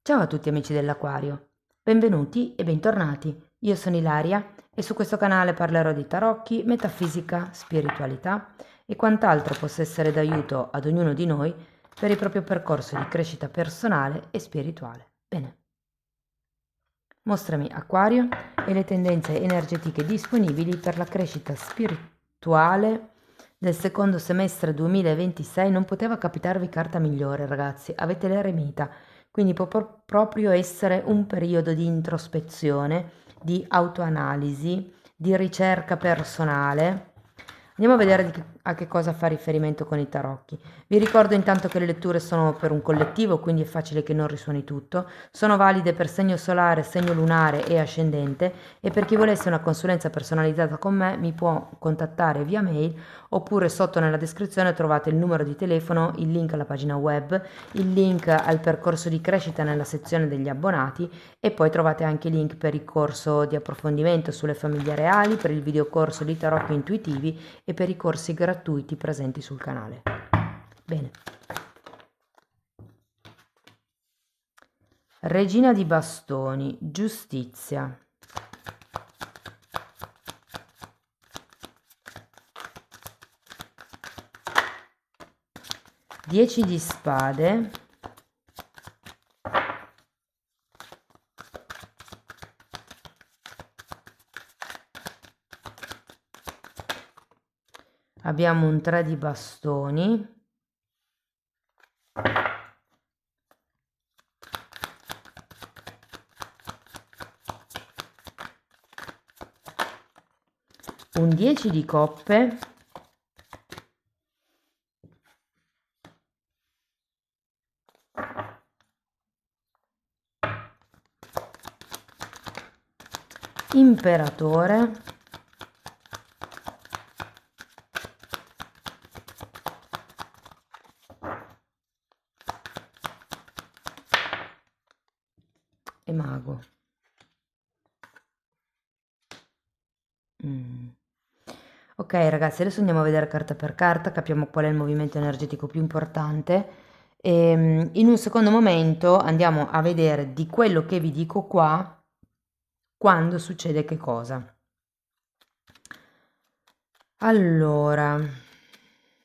Ciao a tutti amici dell'Aquario, benvenuti e bentornati. Io sono Ilaria e su questo canale parlerò di tarocchi, metafisica, spiritualità e quant'altro possa essere d'aiuto ad ognuno di noi per il proprio percorso di crescita personale e spirituale. Bene, mostrami Acquario e le tendenze energetiche disponibili per la crescita spirituale del secondo semestre 2026. Non poteva capitarvi carta migliore, ragazzi. Avete l'eremita, quindi può proprio essere un periodo di introspezione, di autoanalisi, di ricerca personale. Andiamo a vedere a che cosa fa riferimento con i tarocchi. Vi ricordo intanto che le letture sono per un collettivo, quindi è facile che non risuoni tutto. Sono valide per segno solare, segno lunare e ascendente, e per chi volesse una consulenza personalizzata con me mi può contattare via mail, oppure sotto nella descrizione trovate il numero di telefono, il link alla pagina web, il link al percorso di crescita nella sezione degli abbonati, e poi trovate anche i link per il corso di approfondimento sulle famiglie reali, per il videocorso di tarocchi intuitivi e per i corsi gratuiti presenti sul canale. Bene. Regina di bastoni, giustizia. 10 di spade. Abbiamo un 3 di bastoni. Un 10 di coppe. Imperatore. E mago. Ok ragazzi, adesso andiamo a vedere carta per carta, capiamo qual è il movimento energetico più importante e in un secondo momento andiamo a vedere di quello che vi dico qua quando succede che cosa. Allora,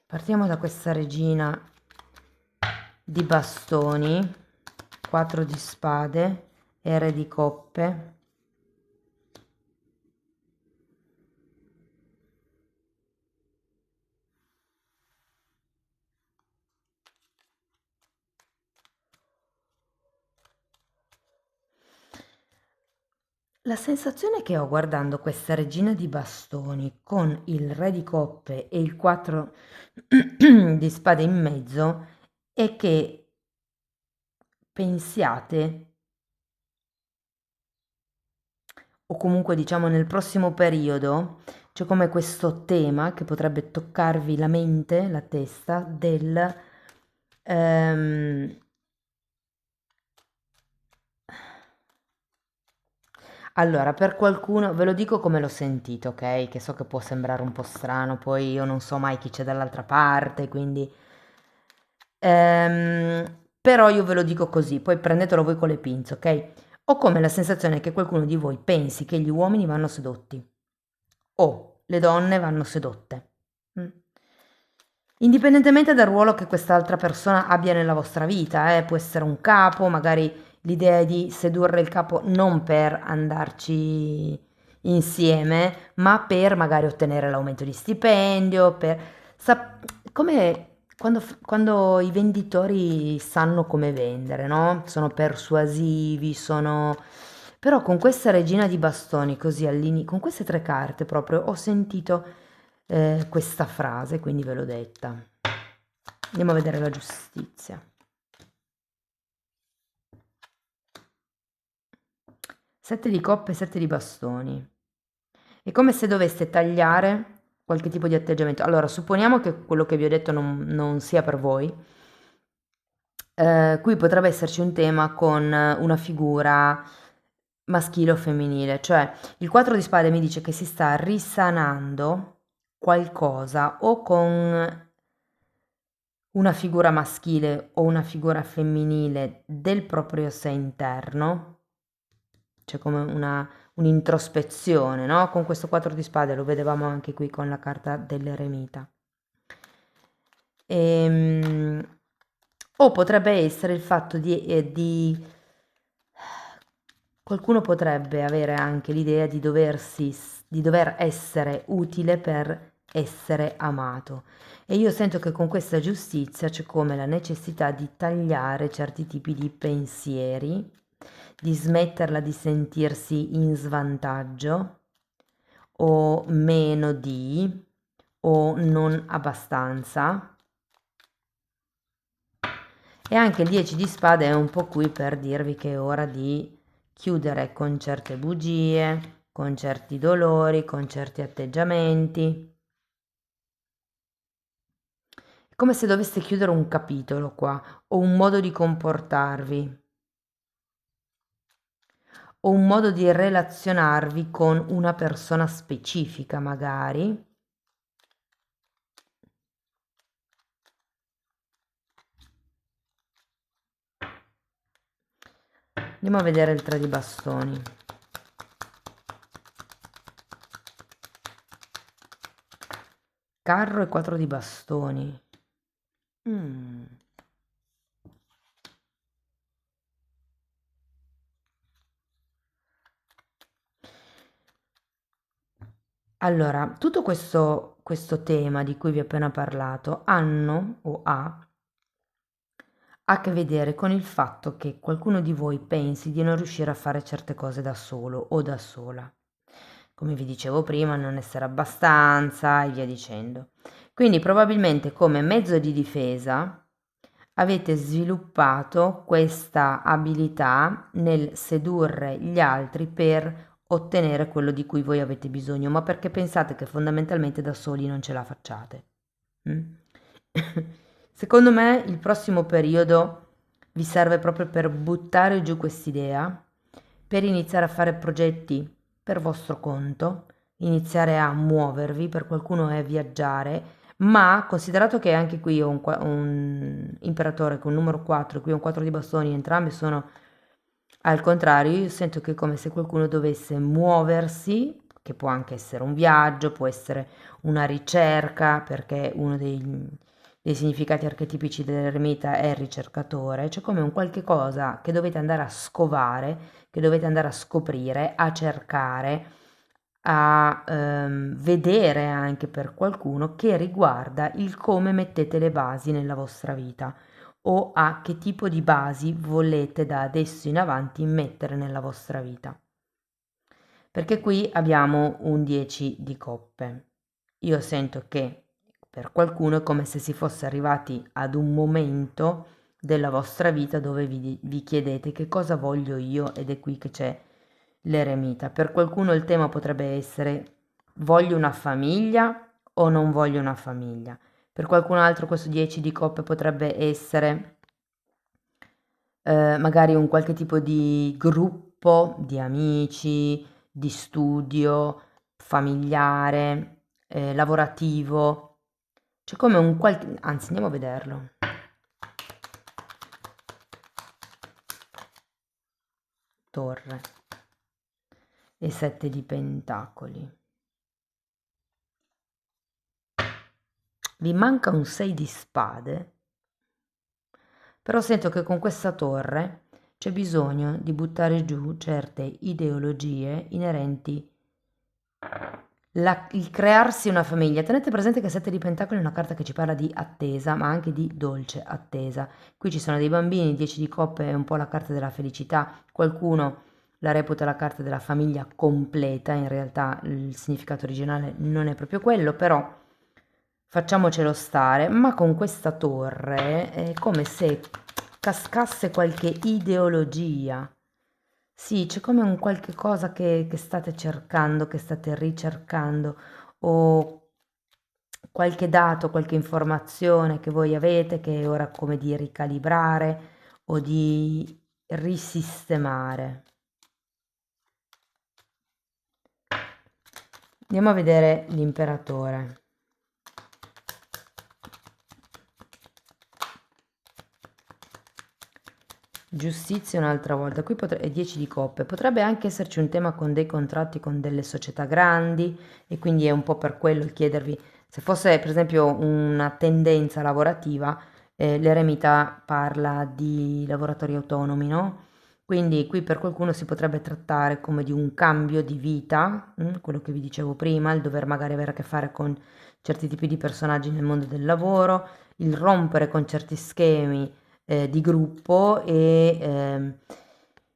partiamo da questa regina di bastoni, 4 di spade e re di coppe. La sensazione che ho guardando questa regina di bastoni con il re di coppe e il 4 di spade in mezzo è che pensiate, o comunque diciamo nel prossimo periodo, c'è come questo tema che potrebbe toccarvi la mente, la testa, del ehm, allora, per qualcuno, ve lo dico come l'ho sentito, ok? Che so che può sembrare un po' strano, poi io non so mai chi c'è dall'altra parte, quindi... però io ve lo dico così, poi prendetelo voi con le pinze, ok? Ho come la sensazione che qualcuno di voi pensi che gli uomini vanno sedotti o le donne vanno sedotte. Mm. Indipendentemente dal ruolo che quest'altra persona abbia nella vostra vita, può essere un capo, magari l'idea è di sedurre il capo non per andarci insieme, ma per magari ottenere l'aumento di stipendio, come quando i venditori sanno come vendere, no? Sono persuasivi, sono... Però con questa regina di bastoni, così all'inizio, con queste tre carte proprio, ho sentito questa frase, quindi ve l'ho detta. Andiamo a vedere la giustizia. 7 di coppe, 7 di bastoni. È come se doveste tagliare qualche tipo di atteggiamento. Allora, supponiamo che quello che vi ho detto non sia per voi. Qui potrebbe esserci un tema con una figura maschile o femminile, cioè il 4 di spade mi dice che si sta risanando qualcosa o con una figura maschile o una figura femminile del proprio sé interno, c'è come un'introspezione, no? Con questo 4 di spade lo vedevamo anche qui con la carta dell'eremita. O potrebbe essere il fatto di qualcuno potrebbe avere anche l'idea di dover essere utile per essere amato. E io sento che con questa giustizia c'è come la necessità di tagliare certi tipi di pensieri, di smetterla di sentirsi in svantaggio o meno di o non abbastanza. E anche il 10 di spade è un po' qui per dirvi che è ora di chiudere con certe bugie, con certi dolori, con certi atteggiamenti. È come se doveste chiudere un capitolo qua, o un modo di comportarvi, o un modo di relazionarvi con una persona specifica magari. Andiamo a vedere il 3 di bastoni. Carro e 4 di bastoni. Allora, tutto questo tema di cui vi ho appena parlato hanno o ha a che vedere con il fatto che qualcuno di voi pensi di non riuscire a fare certe cose da solo o da sola. Come vi dicevo prima, non essere abbastanza e via dicendo. Quindi probabilmente come mezzo di difesa avete sviluppato questa abilità nel sedurre gli altri per ottenere quello di cui voi avete bisogno, ma perché pensate che fondamentalmente da soli non ce la facciate. Mm? Secondo me il prossimo periodo vi serve proprio per buttare giù quest'idea, per iniziare a fare progetti per vostro conto, iniziare a muovervi, per qualcuno è viaggiare, ma considerato che anche qui ho un imperatore con numero 4, qui ho un 4 di bastoni, entrambi sono al contrario, io sento che è come se qualcuno dovesse muoversi, che può anche essere un viaggio, può essere una ricerca, perché uno dei significati archetipici dell'eremita è il ricercatore, c'è come un qualche cosa che dovete andare a scovare, che dovete andare a scoprire, a cercare, a vedere anche per qualcuno che riguarda il come mettete le basi nella vostra vita o a che tipo di basi volete da adesso in avanti mettere nella vostra vita. Perché qui abbiamo un 10 di coppe. Io sento che per qualcuno è come se si fosse arrivati ad un momento della vostra vita dove vi chiedete che cosa voglio io ed è qui che c'è l'eremita. Per qualcuno il tema potrebbe essere voglio una famiglia o non voglio una famiglia. Per qualcun altro questo 10 di coppe potrebbe essere magari un qualche tipo di gruppo di amici, di studio, familiare, lavorativo. C'è come un qualche... Anzi, andiamo a vederlo. Torre e 7 di pentacoli. Vi manca un 6 di spade, però sento che con questa torre c'è bisogno di buttare giù certe ideologie inerenti il crearsi una famiglia. Tenete presente che 7 di pentacoli è una carta che ci parla di attesa, ma anche di dolce attesa. Qui ci sono dei bambini, 10 di coppe è un po' la carta della felicità, qualcuno la reputa la carta della famiglia completa, in realtà il significato originale non è proprio quello, però facciamocelo stare, ma con questa torre è come se cascasse qualche ideologia. Sì, c'è come un qualche cosa che state cercando, che state ricercando, o qualche dato, qualche informazione che voi avete che è ora come di ricalibrare o di risistemare. Andiamo a vedere l'imperatore. giustizia un'altra volta, qui e 10 di coppe, potrebbe anche esserci un tema con dei contratti con delle società grandi e quindi è un po' per quello il chiedervi se fosse per esempio una tendenza lavorativa, l'eremita parla di lavoratori autonomi, no? Quindi qui per qualcuno si potrebbe trattare come di un cambio di vita, quello che vi dicevo prima, il dover magari avere a che fare con certi tipi di personaggi nel mondo del lavoro, il rompere con certi schemi di gruppo e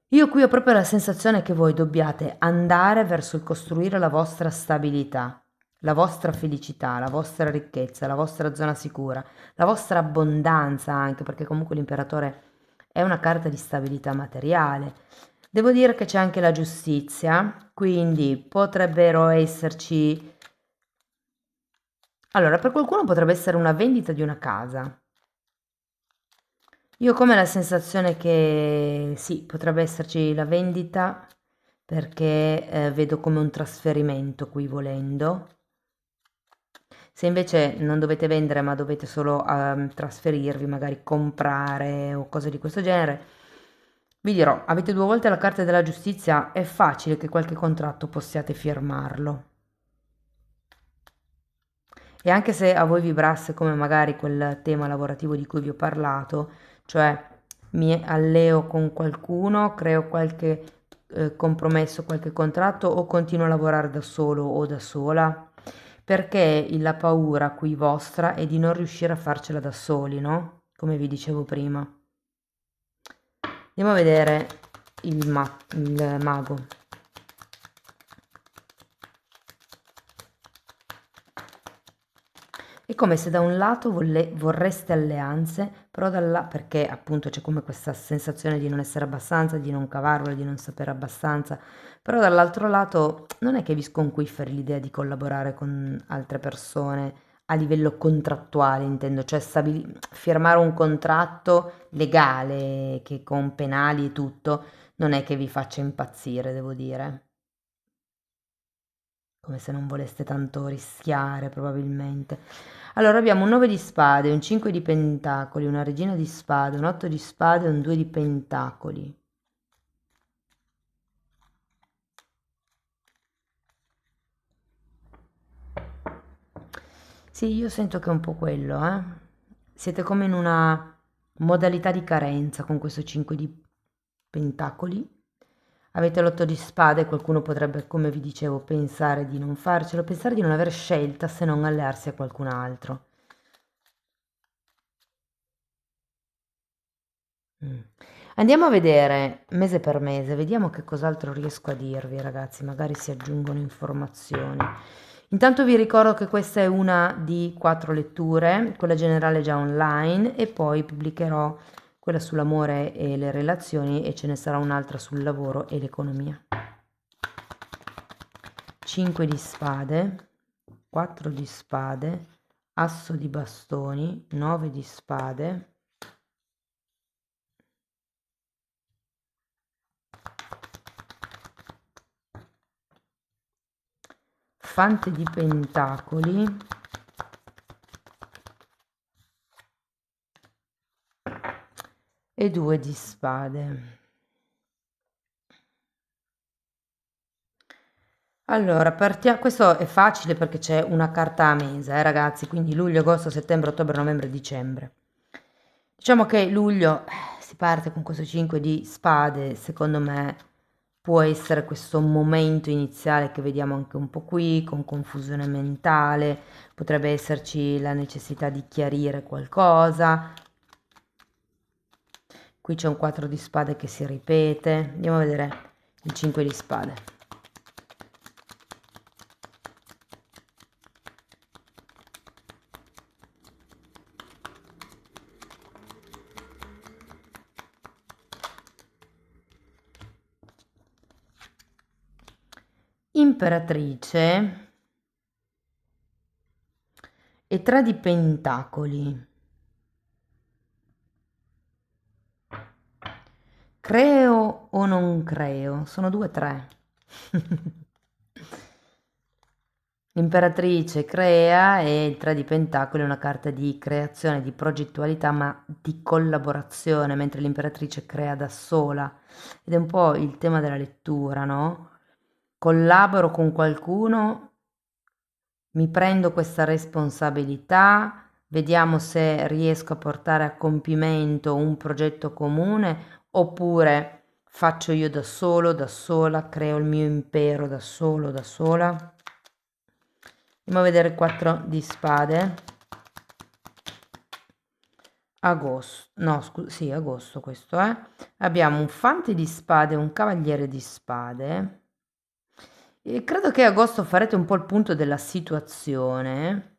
io qui ho proprio la sensazione che voi dobbiate andare verso il costruire la vostra stabilità, la vostra felicità, la vostra ricchezza, la vostra zona sicura, la vostra abbondanza anche, perché comunque l'imperatore è una carta di stabilità materiale. Devo dire che c'è anche la giustizia, quindi potrebbero esserci... Allora, per qualcuno potrebbe essere una vendita di una casa. Io ho come la sensazione che sì, potrebbe esserci la vendita perché vedo come un trasferimento qui volendo. Se invece non dovete vendere ma dovete solo trasferirvi, magari comprare o cose di questo genere, vi dirò, avete due volte la carta della giustizia, è facile che qualche contratto possiate firmarlo. E anche se a voi vibrasse come magari quel tema lavorativo di cui vi ho parlato, cioè mi alleo con qualcuno, creo qualche compromesso, qualche contratto o continuo a lavorare da solo o da sola, perché la paura qui vostra è di non riuscire a farcela da soli, no? Come vi dicevo prima. Andiamo a vedere il mago. È come se da un lato vorreste alleanze, però perché appunto c'è come questa sensazione di non essere abbastanza, di non cavarvela, di non sapere abbastanza, però dall'altro lato non è che vi sconquifferi l'idea di collaborare con altre persone a livello contrattuale, intendo, cioè firmare un contratto legale che con penali e tutto non è che vi faccia impazzire, devo dire. Come se non voleste tanto rischiare, probabilmente. Allora abbiamo un 9 di spade, un 5 di pentacoli, una regina di spade, un 8 di spade e un 2 di pentacoli. Sì, io sento che è un po' quello, eh. Siete come in una modalità di carenza con questo 5 di pentacoli. Avete l'8 di spade, qualcuno potrebbe, come vi dicevo, pensare di non farcelo, pensare di non aver scelta se non allearsi a qualcun altro. Mm. Andiamo a vedere mese per mese, vediamo che cos'altro riesco a dirvi, ragazzi, magari si aggiungono informazioni. Intanto vi ricordo che questa è una di 4 letture, quella generale già online e poi pubblicherò quella sull'amore e le relazioni e ce ne sarà un'altra sul lavoro e l'economia. 5 di spade, 4 di spade, asso di bastoni, 9 di spade. Fante di pentacoli e 2 di spade. Allora, questo è facile perché c'è una carta a mese, ragazzi, quindi luglio, agosto, settembre, ottobre, novembre, dicembre. Diciamo che luglio si parte con questo 5 di spade, secondo me può essere questo momento iniziale che vediamo anche un po' qui, con confusione mentale, potrebbe esserci la necessità di chiarire qualcosa. Qui c'è un 4 di spade che si ripete, andiamo a vedere il 5 di spade. Imperatrice e 3 di pentacoli. Creo o non creo? Sono 2-3. L'imperatrice crea e il 3 di pentacoli è una carta di creazione, di progettualità, ma di collaborazione, mentre l'imperatrice crea da sola. Ed è un po' il tema della lettura, no? Collaboro con qualcuno, mi prendo questa responsabilità, vediamo se riesco a portare a compimento un progetto comune oppure faccio io da solo, da sola, creo il mio impero da solo, da sola. Andiamo a vedere il 4 di spade. Agosto, no, sì, agosto questo, eh. Abbiamo un fante di spade e un cavaliere di spade. E credo che a agosto farete un po' il punto della situazione.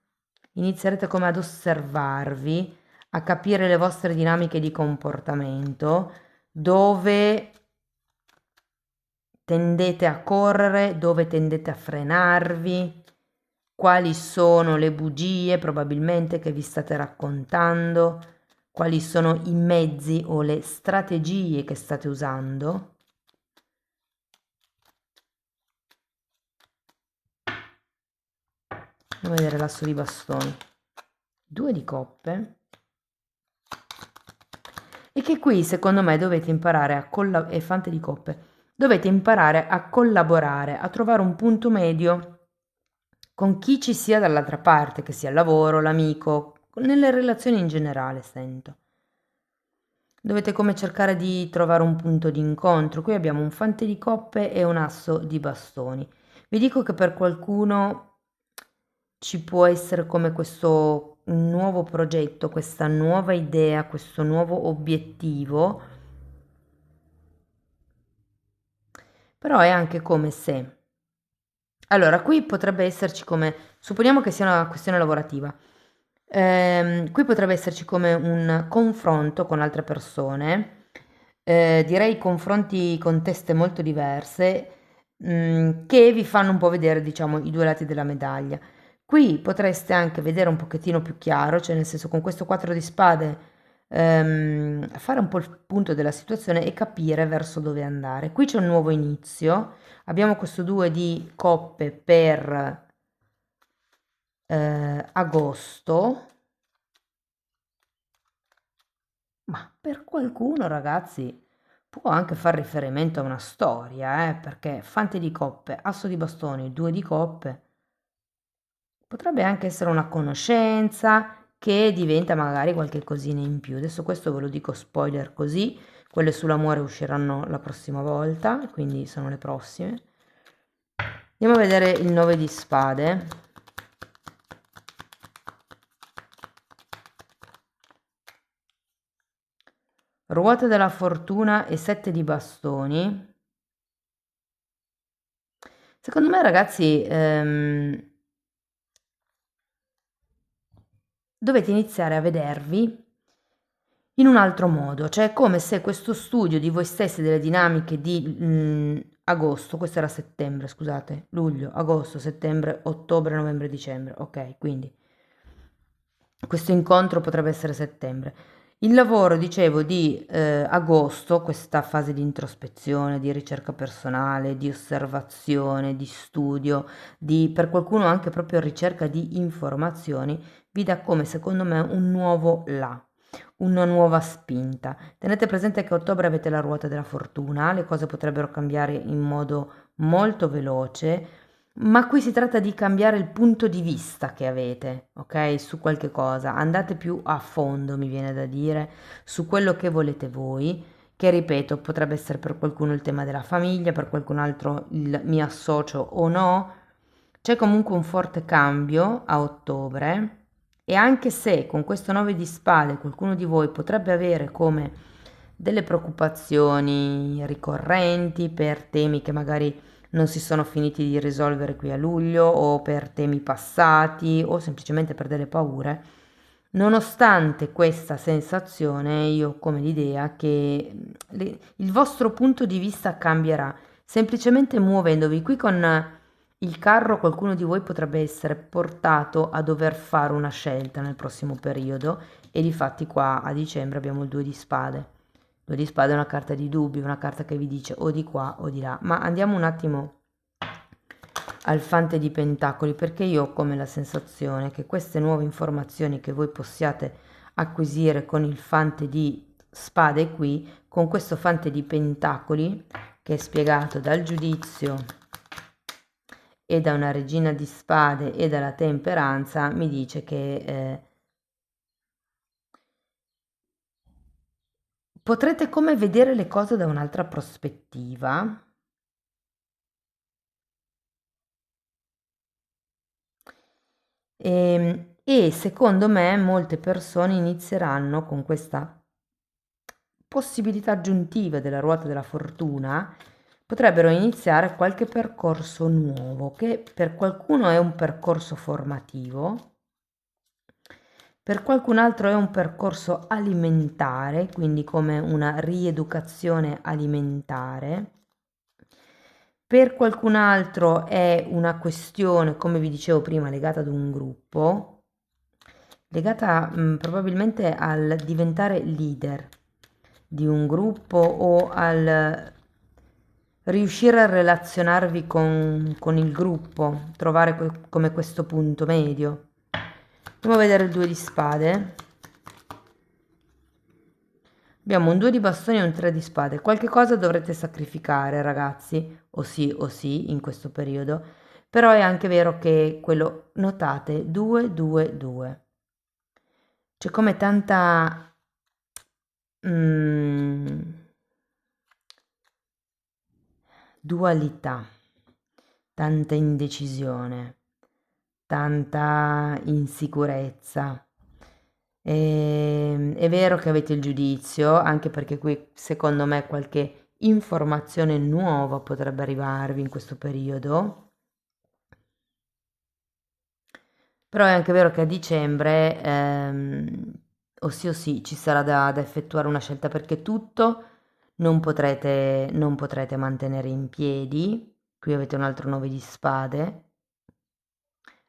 Inizierete come ad osservarvi, a capire le vostre dinamiche di comportamento, dove tendete a correre, dove tendete a frenarvi, quali sono le bugie probabilmente che vi state raccontando, quali sono i mezzi o le strategie che state usando. Andiamo a vedere l'asso di bastoni. 2 di coppe. E che qui secondo me dovete imparare a collaborare, e fante di coppe, dovete imparare a collaborare, a trovare un punto medio con chi ci sia dall'altra parte, che sia il lavoro, l'amico, nelle relazioni in generale, sento. Dovete come cercare di trovare un punto di incontro. Qui abbiamo un fante di coppe e un asso di bastoni. Vi dico che per qualcuno ci può essere come questo nuovo progetto, questa nuova idea, questo nuovo obiettivo, però è anche come se... Allora, qui potrebbe esserci come... Supponiamo che sia una questione lavorativa. Qui potrebbe esserci come un confronto con altre persone, direi confronti con teste molto diverse, che vi fanno un po' vedere, diciamo, i due lati della medaglia. Qui potreste anche vedere un pochettino più chiaro, cioè nel senso con questo 4 di spade fare un po' il punto della situazione e capire verso dove andare. Qui c'è un nuovo inizio, abbiamo questo 2 di coppe per agosto, ma per qualcuno ragazzi può anche far riferimento a una storia, perché fante di coppe, asso di bastoni, 2 di coppe, potrebbe anche essere una conoscenza che diventa magari qualche cosina in più. Adesso questo ve lo dico spoiler così, quelle sull'amore usciranno la prossima volta, quindi sono le prossime. Andiamo a vedere il 9 di spade. Ruota della fortuna e 7 di bastoni. Secondo me ragazzi dovete iniziare a vedervi in un altro modo, cioè è come se questo studio di voi stessi, delle dinamiche di agosto, questo era settembre, scusate, luglio, agosto, settembre, ottobre, novembre, dicembre, ok, quindi questo incontro potrebbe essere settembre. Il lavoro, dicevo, di agosto, questa fase di introspezione, di ricerca personale, di osservazione, di studio, per qualcuno anche proprio ricerca di informazioni, vi dà come secondo me un nuovo là, una nuova spinta. Tenete presente che a ottobre avete la ruota della fortuna, le cose potrebbero cambiare in modo molto veloce, ma qui si tratta di cambiare il punto di vista che avete, ok? Su qualche cosa. Andate più a fondo, mi viene da dire, su quello che volete voi, che ripeto, potrebbe essere per qualcuno il tema della famiglia, per qualcun altro il mi associo o no. C'è comunque un forte cambio a ottobre e anche se con questo 9 di spade qualcuno di voi potrebbe avere come delle preoccupazioni ricorrenti per temi che magari non si sono finiti di risolvere qui a luglio o per temi passati o semplicemente per delle paure. Nonostante questa sensazione, io ho come l'idea che il vostro punto di vista cambierà, semplicemente muovendovi. Qui con il carro qualcuno di voi potrebbe essere portato a dover fare una scelta nel prossimo periodo e difatti qua a dicembre abbiamo il 2 di spade. Il 2 di spade è una carta di dubbio, una carta che vi dice o di qua o di là, ma andiamo un attimo al fante di pentacoli, perché io ho come la sensazione che queste nuove informazioni che voi possiate acquisire con il fante di spade qui, con questo fante di pentacoli che è spiegato dal giudizio e da una regina di spade e dalla temperanza, mi dice che potrete come vedere le cose da un'altra prospettiva. E secondo me molte persone inizieranno con questa possibilità aggiuntiva della ruota della fortuna, potrebbero iniziare qualche percorso nuovo, che per qualcuno è un percorso formativo, per qualcun altro è un percorso alimentare, quindi come una rieducazione alimentare. Per qualcun altro è una questione, come vi dicevo prima, legata ad un gruppo, legata probabilmente al diventare leader di un gruppo o al riuscire a relazionarvi con il gruppo, trovare come questo punto medio. Andiamo a vedere il 2 di spade. Abbiamo un 2 di bastoni e un 3 di spade. Qualche cosa dovrete sacrificare, ragazzi, o sì, in questo periodo. Però è anche vero che quello, notate, 2, 2, 2. C'è come tanta dualità, tanta indecisione, tanta insicurezza. È vero che avete il giudizio, anche perché qui secondo me qualche informazione nuova potrebbe arrivarvi in questo periodo. Però è anche vero che a dicembre, o sì, ci sarà da effettuare una scelta perché tutto non potrete mantenere in piedi. Qui avete un altro 9 di spade.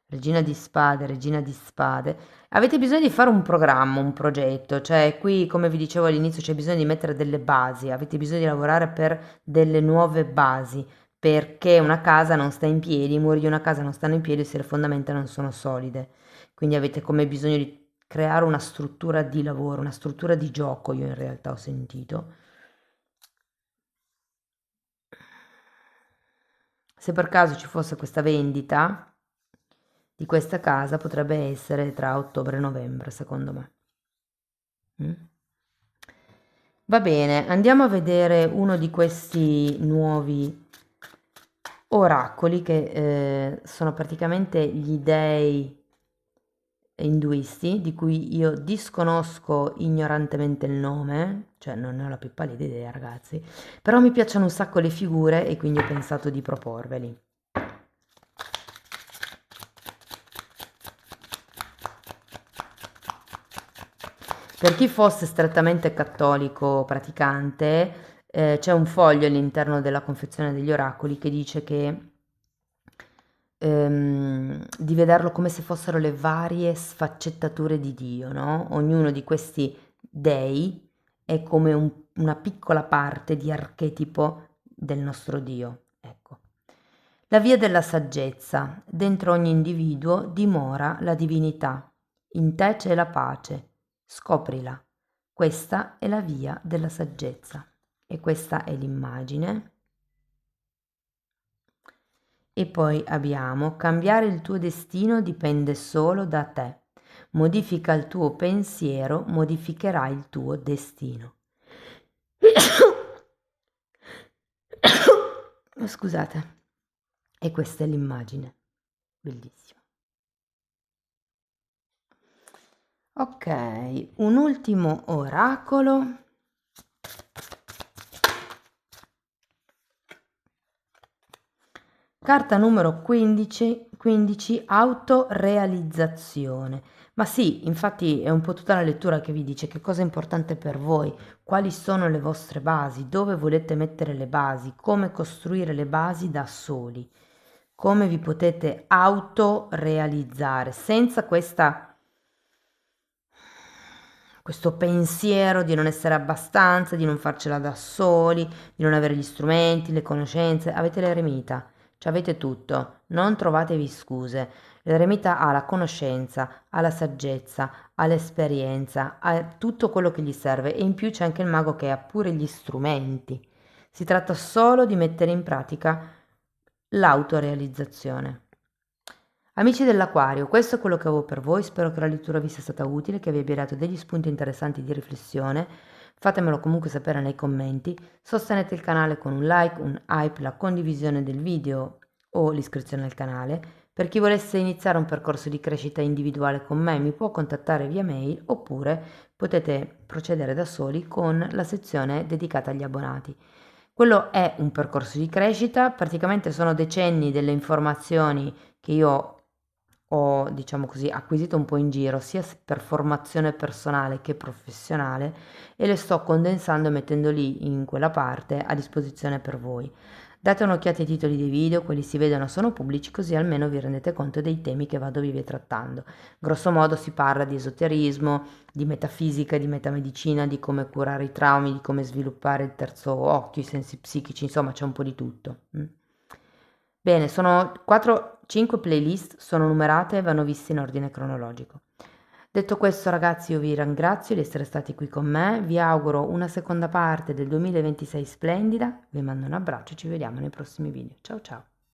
Regina di spade, regina di spade. Avete bisogno di fare un programma, un progetto, cioè qui, come vi dicevo all'inizio, c'è bisogno di mettere delle basi, avete bisogno di lavorare per delle nuove basi, perché una casa non sta in piedi, i muri di una casa non stanno in piedi se le fondamenta non sono solide. Quindi avete come bisogno di creare una struttura di lavoro, una struttura di gioco, io in realtà ho sentito. Se per caso ci fosse questa vendita di questa casa potrebbe essere tra ottobre e novembre, secondo me. Va bene, andiamo a vedere uno di questi nuovi oracoli che sono praticamente gli dei induisti, di cui io disconosco ignorantemente il nome, cioè non ne ho la più pallida idea, ragazzi, però mi piacciono un sacco le figure e quindi ho pensato di proporveli. Per chi fosse strettamente cattolico praticante, c'è un foglio all'interno della confezione degli oracoli che dice che di vederlo come se fossero le varie sfaccettature di Dio, no? Ognuno di questi dei è come una piccola parte di archetipo del nostro Dio, ecco. La via della saggezza. Dentro ogni individuo dimora la divinità. In te c'è la pace. Scoprila. Questa è la via della saggezza. E questa è l'immagine. E poi abbiamo: cambiare il tuo destino dipende solo da te. Modifica il tuo pensiero, modificherai il tuo destino. Scusate. E questa è l'immagine. Bellissima. Ok, un ultimo oracolo. Carta numero 15, autorealizzazione. Ma sì, infatti è un po' tutta la lettura che vi dice che cosa è importante per voi, quali sono le vostre basi, dove volete mettere le basi, come costruire le basi da soli, come vi potete autorealizzare senza questo pensiero di non essere abbastanza, di non farcela da soli, di non avere gli strumenti, le conoscenze. Avete l'eremita. avete tutto, non trovatevi scuse. L'eremita ha la conoscenza, ha la saggezza, ha l'esperienza, ha tutto quello che gli serve e in più c'è anche il mago che ha pure gli strumenti. Si tratta solo di mettere in pratica l'autorealizzazione. Amici dell'Aquario, questo è quello che avevo per voi, spero che la lettura vi sia stata utile, che vi abbia dato degli spunti interessanti di riflessione. Fatemelo comunque sapere nei commenti, sostenete il canale con un like, un hype, la condivisione del video o l'iscrizione al canale. Per chi volesse iniziare un percorso di crescita individuale con me mi può contattare via mail oppure potete procedere da soli con la sezione dedicata agli abbonati. Quello è un percorso di crescita, praticamente sono decenni delle informazioni che io ho, diciamo così, acquisito un po' in giro, sia per formazione personale che professionale, e le sto condensando e mettendo lì in quella parte a disposizione per voi. Date un'occhiata ai titoli dei video, quelli si vedono sono pubblici, così almeno vi rendete conto dei temi che vado via trattando. Grosso modo si parla di esoterismo, di metafisica, di metamedicina, di come curare i traumi, di come sviluppare il terzo occhio, i sensi psichici, insomma c'è un po' di tutto. Bene, sono 4-5 playlist, sono numerate e vanno viste in ordine cronologico. Detto questo ragazzi, io vi ringrazio di essere stati qui con me, vi auguro una seconda parte del 2026 splendida, vi mando un abbraccio e ci vediamo nei prossimi video. Ciao ciao!